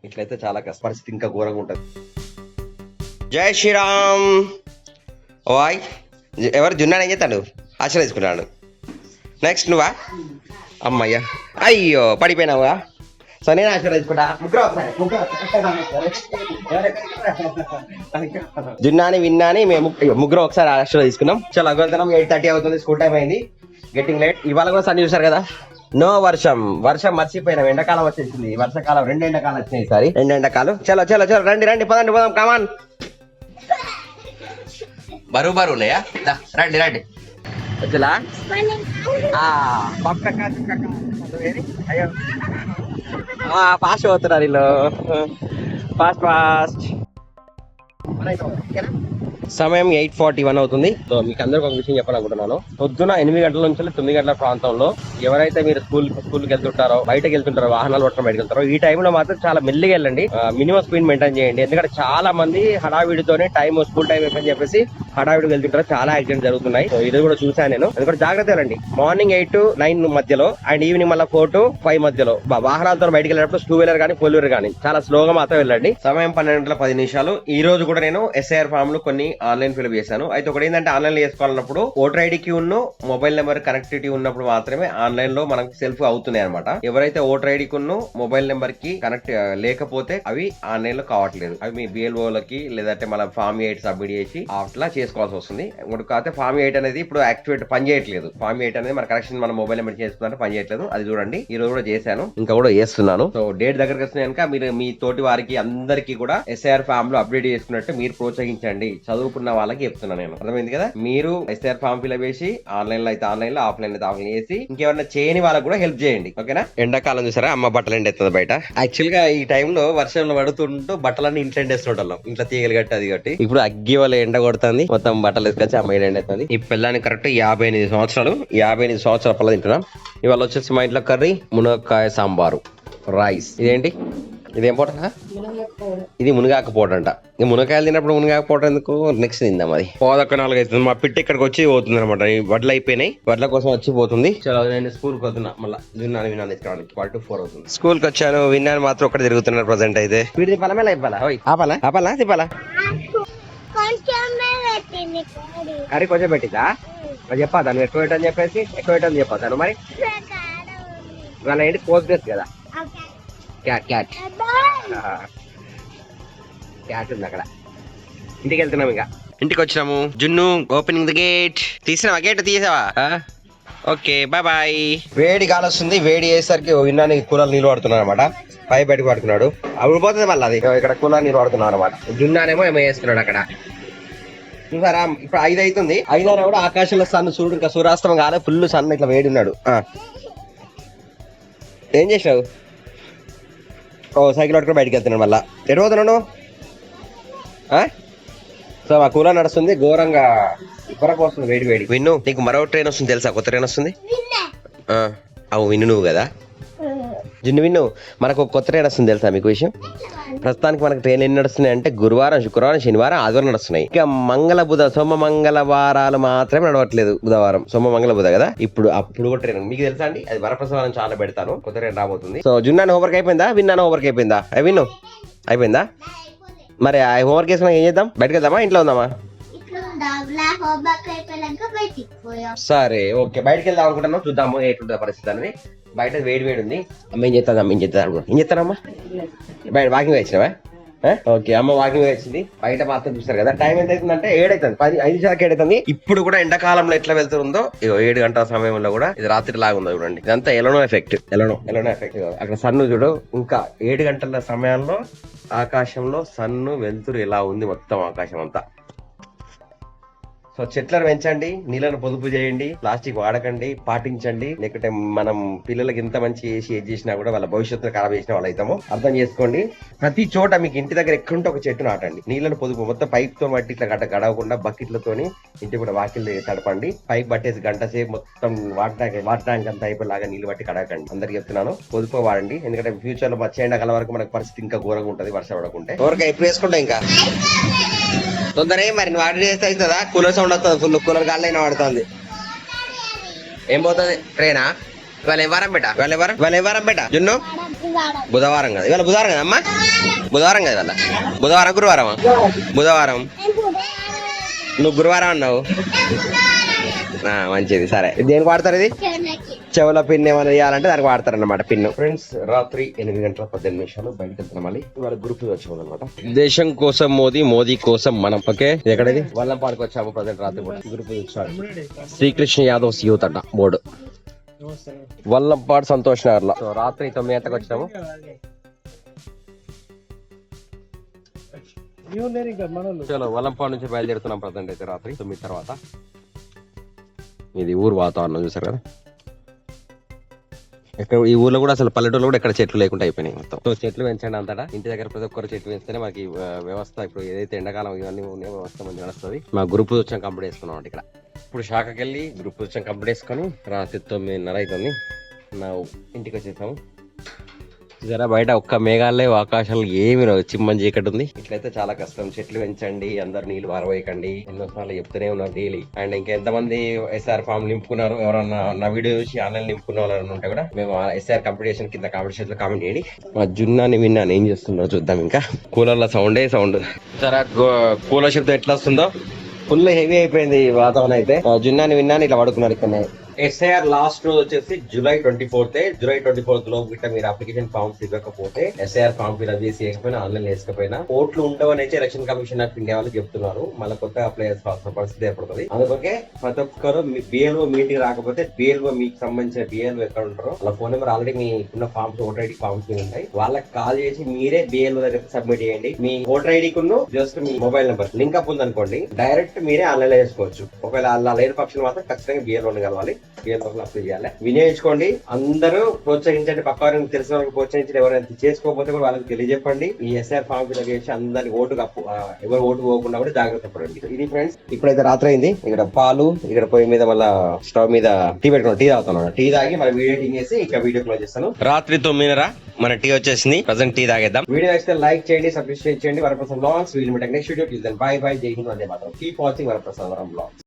ఇట్లయితే చాలా కష్ట పరిస్థితి ఇంకా ఘోరంగా ఉంటుంది. జై శ్రీరామ్. ఓయ్ ఎవరు జున్నాడు ఏం చేస్తాడు? ఆశీర్వదించుకున్నాడు. నెక్స్ట్ నువ్వా? అమ్మయ్యా అయ్యో పడిపోయినావుగా. సో నేను ఆశీర్వదించుకుంటా. జున్నాని విన్నాని మేము ముగ్గురు ఒకసారి ఆశీర్వదించుకున్నాం. చాలా అగోదనం 8:30 అవుతుంది. స్కూల్ టైం అయింది. Getting late. ఇవాళ కూడా సన్ చూసారు కదా, నో వర్షం. వర్షం మర్చిపోయినాం. ఎండాకాలం వచ్చేసింది. వర్షాకాలం 2 ఎండాకాలం వచ్చినాయి ఈసారి. 2 ఎండాకాలం. చలో చలో చలో రండి పదండి పోదాం. కమాన్. బరువు ఉన్నాయా? రండి రండి. వచ్చలా అయ్యో ఫాస్ట్ పోతున్నారు వీళ్ళు. ఫాస్ట్. సమయం 8:41 అవుతుంది. సో మీకు అందరికి ఒక విషయం చెప్పాలనుకుంటున్నాను. పొద్దున 8 గంటల నుంచి 9 గంటల ప్రాంతంలో ఎవరైతే మీరు స్కూల్కి వెళ్తుంటారో, బయటకు వెళ్తుంటారో, వాహనాలు పట్టుకుని బయటకు వెళ్తారో, ఈ టైంలో మాత్రం చాలా మెల్లిగా వెళ్ళండి. మినిమం స్పీడ్ మెయింటైన్ చేయండి. ఎందుకంటే చాలా మంది హడావిడితోనే స్కూల్ టైం అయిపోయింది చెప్పేసి హడావిడికి వెళ్తుంటారు. చాలా యాక్సిడెంట్ జరుగుతున్నాయి. సో ఇది కూడా చూసాను నేను. ఎందుకంటే జాగ్రత్త వెళ్ళండి. మార్నింగ్ 8 to 9 మధ్యలో అండ్ ఈవినింగ్ మళ్ళీ 4 to 5 మధ్యలో వాహనాలతో బయటకు వెళ్ళినప్పుడు 2 వీలర్ కానీ 4 వీలర్ కానీ చాలా స్లోగా మాత్రం వెళ్ళండి. సమయం 12:10. ఈ రోజు కూడా నేను SIR ఫామ్ లో కొన్ని ఆన్లైన్ ఫిల్అప్ చేశాను. అయితే ఒకటి ఏంటంటే ఆన్లైన్ లో చేసుకోవాలన్నప్పుడు ఓటర్ ఐడికి ఉన్న మొబైల్ నెంబర్ కనెక్టివిటీ ఉన్నప్పుడు మాత్రమే ఆన్లైన్ లో మనకు సెల్ఫ్ అవుతున్నాయి అనమాట. ఎవరైతే ఓటర్ ఐడికి ఉన్న మొబైల్ నెంబర్ కి కనెక్ట్ లేకపోతే అవి ఆన్లైన్ లో కావట్లేదు. అవి మీ BLO లకి లేదంటే మన ఫామ్ 8 సబ్మిట్ చేసి అట్లా చేసుకోవాల్సి వస్తుంది. కాకపోతే ఫామ్ 8 అనేది ఇప్పుడు యాక్టివేట్ పని చేయట్లేదు. ఫామ్ 8 అనేది మన కనెక్షన్ మన మొబైల్ నెంబర్ చేసుకుంటే పని చేయట్లేదు. అది చూడండి. ఈ రోజు కూడా చేశాను, ఇంకా కూడా చేస్తున్నాను. సో డేట్ దగ్గరకు వస్తున్నాక మీరు మీ తోటి వారికి అందరికీ కూడా SIR ఫామ్ లో అప్డేట్ చేసుకున్నట్టు మీరు ప్రోత్సహించండి. చదువుకున్న వాళ్ళకి చెప్తున్నా నేను. అర్థమైంది కదా? మీరు SIR ఫామ్ ఫిల్ చేసి ఆన్లైన్ లో అయితే ఆన్లైన్ లో, ఆఫ్లైన్ అయితే ఆఫ్లైన్ చేసి ఇంకెవరైనా చేయని వాళ్ళకి కూడా హెల్ప్ చేయండి. ఓకేనా? ఎండాకాలం చూసారా అమ్మ బట్టలు ఎండేస్తుంది బయట. యాక్చువల్ గా ఈ టైంలో వర్షంలో పడుతుంటూ బట్టలన్నీ ఇంట్లో ఎండేస్తుంటాం. ఇంట్లో తీగలు కట్టి అది కట్టి. ఇప్పుడు అగ్గి వల్ల ఎండ కొడుతుంది. మొత్తం బట్టలు వేసుకొచ్చి అమ్మ ఎండేస్తుంది. ఈ పిల్లానికి కరెక్ట్ 58 సంవత్సరాలు. 58 సంవత్సరాల పల్ల తింటున్నాం. ఇవాళ వచ్చేసి మా ఇంట్లో కర్రీ మునక్కాయ సాంబారు, రైస్. ఇదేంటి? ఇదేం పోట? ఇది మునగాక పోట అంట. ఈ మునకాయలు తిన్నప్పుడు మునగాక పోట ఎందుకు? నెక్స్ట్ తిందాం. అది 4:04 అవుతుంది. మా పిట్ట ఇక్కడికి వచ్చి పోతుంది అనమాట. వడ్లు అయిపోయినాయి. వడ్ల కోసం వచ్చి పోతుంది. చలో నేను స్కూల్కి వస్తున్నా. మళ్ళీ విన్నాను తెచ్చుకోవడానికి 12:04 అవుతుంది. స్కూల్కి వచ్చాను. విన్నాను మాత్రం ఒకటి తిరుగుతున్నారు ప్రజెంట్ అయితే. వీడి తిప్పాలా మేళ ఇవ్వాలా? ఆపాలా తిప్పాలా? అరే కొంచెం పెట్టిందా? చెప్పాదా నువ్వు ఎక్కువ పెట్టని చెప్పేసి? ఎక్కువ పెట్టని చెప్పాను మరి. ఇవాళ ఏంటి పోస్ట్ డ్రెస్ కదా? క్యాట్ ఉంది అక్కడ. ఇంటికి వెళ్తున్నాం. ఇంకా ఇంటికి వచ్చినాము. జున్ను ఓపెనింగ్ ద గేట్. తీసినావా? గేట్ తీసావా? Okay bye. వేడి గాలి వస్తుంది. వేడి అయ్యేసరికి విన్నాను కూలర్ నీళ్ళు పడుతున్నాడు అనమాట. పై బయటకు పడుకున్నాడు. అప్పుడు పోతుంది మళ్ళీ అది. ఇక్కడ కూలర్ నీళ్ళు పడుతున్నాడు అనమాట. జున్నానేమో ఏమో వేస్తున్నాడు అక్కడ. చూసారా? ఇప్పుడు 5 అవుతుంది. 5 అయినా కూడా ఆకాశంలో సన్ సూర్యుడు ఇంకా సూర్యాస్తం కాలే. ఫుల్ సన్ ఇట్లా వేడి ఉన్నాడు. ఏం చేసావు? సైకిల్ పట్టుకుని బయటకు వెళ్తున్నాడు. మళ్ళా ఎటు పోతున్నాను? సో మా కూలర్ నడుస్తుంది. ఘోరంగా ఇప్పరకు వస్తుంది. వేడి. విన్ను, నీకు మరో ట్రైన్ వస్తుంది తెలుసా? కొత్త ట్రైన్ వస్తుంది. అవు విన్ను నువ్వు కదా? జున్ను విన్ను, మనకు ఒక కొత్త ట్రైన్ వస్తుంది తెలుసా మీకు విషయం? ప్రస్తుతానికి మనకు ట్రైన్ ఎన్ని నడుస్తున్నాయి అంటే గురువారం, శుక్రవారం, శనివారం, ఆదివారం నడుస్తున్నాయి. ఇక మంగళ బుధ, సోమ మంగళ వారాలు మాత్రమే నడవట్లేదు. బుధవారం, సోమ మంగళ బుధ కదా. అప్పుడు కూడా ట్రైన్ మీకు తెలుసా అండి? అది వరప్రసాదం చాలా పెడతాను. కొత్త ట్రైన్ రాబోతుంది. సో జున్నాను హోంవర్క్ అయిపోయిందా? విన్నాను హోంవర్క్ అయిపోయిందా? విన్ను అయిపోయిందా? మరి ఆ హోంవర్క్ వేసుకున్నా ఏం చేద్దాం? బయటకు వెళ్దామా ఇంట్లో ఉందామా? సరే ఓకే, బయటకు వెళ్దాం అనుకుంటున్నాం. చూద్దాము ఎట్లుంటుంది పరిస్థితి అనేది. బయట వేడి ఉంది. అమ్మ ఏం చేస్తాను? ఏం చేస్తానమ్మా? బయట వాకింగ్ వచ్చినావా? ఓకే, అమ్మ వాకింగ్ వచ్చింది. బయట మాత్రం చూస్తారు కదా. టైం ఎంత అవుతుందంటే 7 అవుతుంది. 5 నిమిషాలకి 7 అవుతుంది. ఇప్పుడు కూడా ఎండాకాలంలో ఎట్లా వెళ్తుందో 7 గంటల సమయంలో కూడా ఇది రాత్రి లాగా ఉందో చూడండి. ఇదంతా ఎలనో ఎఫెక్ట్. అక్కడ సన్ను చూడు. ఇంకా 7 గంటల సమయంలో ఆకాశంలో సన్ను వెలుతురు ఎలా ఉంది మొత్తం ఆకాశం అంతా. సో చెట్లను పెంచండి, నీళ్ళను పొదుపు చేయండి, ప్లాస్టిక్ వాడకండి, పాటించండి. లేకపోతే మనం పిల్లలకి ఎంత మంచి ఏది చేసినా కూడా వాళ్ళ భవిష్యత్తును ఖరాబ్ చేసిన వాళ్ళు అవుతాము. అర్థం చేసుకోండి. ప్రతి చోట మీకు ఇంటి దగ్గర ఎక్కడుంటే ఒక చెట్టు నాటండి. నీళ్ళను పొదుపు మొత్తం పైప్ తో బట్టి ఇట్లా గడవకుండా బకెట్లతోని ఇంటి కూడా వాకిళ్ళు తడపండి. పైప్ పట్టేసి గంట సేపు మొత్తం వాటర్ ట్యాంక్ అంతా అయిపోయేలాగా నీళ్ళు బట్టి కడగండి. అందరికి చెప్తున్నాను, పొదుపు వాడండి. ఎందుకంటే ఫ్యూచర్ లో వచ్చే ఎండాకాలం వరకు మనకు పరిస్థితి ఇంకా ఘోరంగా ఉంటుంది వర్షం పడకుంటే. ఎవరికి ఎప్పుడు వేసుకుంటా ఇంకా తొందరే. మరి నువ్వు ఆర్డర్ చేస్తే అవుతుందా? కూలర్ సౌండ్ వస్తుంది. ఫుల్ కూలర్ గాలిలో పడుతుంది. ఏం పోతుంది? ట్రైనా? ఇవాళ ఎవరం బెట జున్ను బుధవారం కదా ఇవాళ బుధవారం కదా అమ్మా బుధవారం కదా ఇవాళ బుధవారం గురువారమా బుధవారం నువ్వు గురువారం అన్నావు మంచిది సరే దేనికి వాడతారు ఇది చెవుల పిన్ ఏమైనా చేయాలంటే దానికి వాడతారు అన్నమాట పిన్ ఫ్రెండ్స్ రాత్రి 8:18 బయటకు వెళ్తున్నాం మళ్ళీ ఇవాళ గ్రూప్ వచ్చాము అనమాట దేశం కోసం మోదీ మోదీ కోసం మనం ఓకే ఎక్కడది వల్లంపాడుకు వచ్చాము ప్రజెంట్ రాత్రి గ్రూప్ వచ్చాము శ్రీకృష్ణ యాదవ్ యూత్ అడ్డ బోర్డు వల్లంపాడు సంతోష్ నగర్ లో రాత్రి 9 గంటలకు వచ్చాము చలో వల్లంపాడు నుంచి బయలుదేరుతున్నాం ప్రజెంట్ అయితే రాత్రి 9 తర్వాత ఇది ఊరు వాతావరణం చూసారు కదా ఇక్కడ ఈ ఊర్లో కూడా అసలు పల్లెటూరులో కూడా ఇక్కడ చెట్లు లేకుండా అయిపోయినాయి మొత్తం సో చెట్లు పెంచండి అంతటా ఇంటి దగ్గర ప్రతి ఒక్కరు చెట్లు పెంచితేనే మనకి వ్యవస్థ ఇప్పుడు ఏదైతే ఎండాకాలం ఇవన్నీ ఉన్నాయో వ్యవస్థ మంచి నడుస్తుంది మా గ్రూప్ వచ్చాం కంప్లీట్ చేసుకున్నాం ఇక్కడ ఇప్పుడు శాఖకి వెళ్ళి గ్రూప్ వచ్చాం కంప్లీట్ చేసుకొని రాత్రి 9:30 అవుతుంది నా ఇంటికి వచ్చేసాము జరా బయట ఒక్క మేఘాలే ఆకాశాలు ఏమి చిమ్మని చీకటి ఉంది ఇట్లయితే చాలా కష్టం చెట్లు పెంచండి అందరు నీళ్లు పారబోయకండి ఎన్నోసార్లు చెప్తూనే ఉన్నారు డైలీ అండ్ ఇంకెంతమంది ఎస్ఆర్ ఫామ్ నింపుకున్నారు ఎవరన్నా నా వీడియో చూసి ఆన్లైన్ నింపుకున్న వాళ్ళు ఉంటే కూడా మేము ఎస్ఆర్ కాంపిటీషన్ కింద కాంపిటీషన్ లో కామెంట్ చేయండి మా జున్నాని విన్నాను ఏం చేస్తున్నారో చూద్దాం ఇంకా కూలర్ల సౌండ్ జరా కూలర్ శబ్దం ఎట్లా వస్తుందో ఫుల్ హెవీ అయిపోయింది వాతావరణం అయితే జున్నాని విన్నాను ఇట్లా పడుకున్నారు ఇక్కడ ఎస్ఐఆర్ లాస్ట్ రోజు వచ్చేసి జూలై 24th లో గిట్ట మీరు అప్లికేషన్ ఫామ్స్ ఇవ్వకపోతే ఎస్ఐఆర్ ఫామ్ ఫిల్అప్ చేసి వేయకపోయినా ఆన్లైన్ వేసుకపోయినా ఓట్లు ఉండవని అయితే ఎలక్షన్ కమిషన్ ఆఫ్ ఇండియా వాళ్ళు చెప్తున్నారు మళ్ళీ కొత్తగా అప్లై చేయాల్సిన పరిస్థితి ఏర్పడుతుంది అందుకే ప్రతి ఒక్కరు మీ బిఎల్ఓ మీటింగ్ రాకపోతే బిఎల్ఓ మీకు సంబంధించిన బిఎల్ఓ ఎక్కడ ఉంటారో వాళ్ళ ఫోన్ నెంబర్ ఆల్రెడీ మీ ఉన్న ఫామ్స్ ఓటర్ ఐడి ఫామ్స్ ఉంటాయి వాళ్ళకి కాల్ చేసి మీరే బిఎల్ఓ దగ్గర సబ్మిట్ చేయండి మీ ఓటర్ ఐడికి జస్ట్ మీ మొబైల్ నెంబర్ లింక్ అప్ ఉంది అనుకోండి డైరెక్ట్ మీరే ఆన్లైన్ లో చేసుకోవచ్చు ఒకవేళ అలా లేని పక్షం మాత్రం ఖచ్చితంగా బిఎల్ఓని కలవాలి అప్లై చేయాలి వినియోగించుకోండి అందరూ ప్రోత్సహించండి పక్క వారికి తెలిసిన వాళ్ళకి ప్రోత్సహించండి ఎవరైనా చేసుకోకపోతే కూడా వాళ్ళకి తెలియజెప్పండి ఈ ఎస్ఆర్ ఫామ్ ఫిల్అప్ చేసి అందరికి ఎవరు ఓటు పోకుండా కూడా జాగ్రత్త పడండి ఇది ఫ్రెండ్స్ ఇప్పుడైతే రాత్రి అయింది ఇక్కడ పాలు ఇక్కడ పొయ్యి మీద మళ్ళీ స్టవ్ మీద టీ పెట్టుకున్నాను టీ తాగుతున్నాను టీ తాగి మరి వీడియో ఎడిటింగ్ చేసి ఇంకా వీడియో క్లోజ్ చేస్తాను రాత్రి 9:30 మన టీ వచ్చేసింది ప్రజెంట్ టీ తాగేద్దాం వీడియో నచ్చితే లైక్ చేయండి సబ్స్క్రైబ్ చేయండి Varaprasad blogs video next video bye జై హింద్ వందే మాత్రం కీప్ వాచింగ్ వరప్రసాద్ బ్లాగ్స్